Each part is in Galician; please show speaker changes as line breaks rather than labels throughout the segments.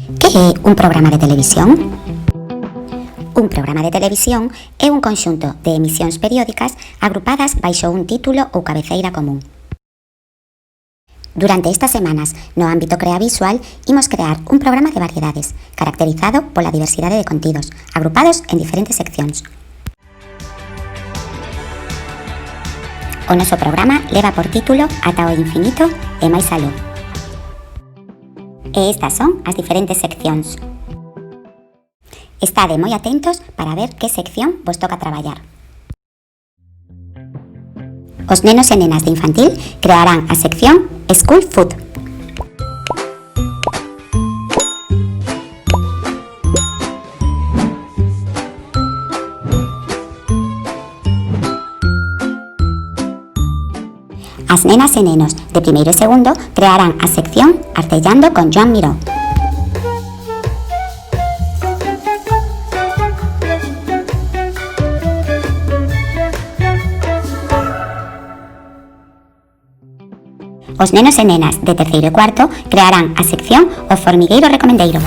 Que é un programa de televisión? Un programa de televisión é un conxunto de emisións periódicas agrupadas baixo un título ou cabeceira común. Durante estas semanas, no ámbito Creavisual, imos crear un programa de variedades, caracterizado pola diversidade de contidos, agrupados en diferentes seccións. O noso programa leva por título Ata o infinito e máis aló. E estas son as diferentes seccións. Estade moi atentos para ver que sección vos toca traballar. Os nenos e nenas de infantil crearán a sección School Food. As nenas e nenos de primeiro e segundo crearán a sección Artellando con Joan Miró. Os nenos e nenas de terceiro e cuarto crearán a sección O formigueiro recomendeiro.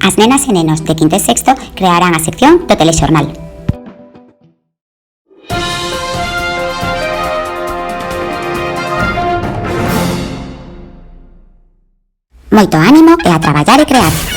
As nenas e nenos de quinto e sexto crearán a sección do telexornal. Moito ánimo e a traballar e crear!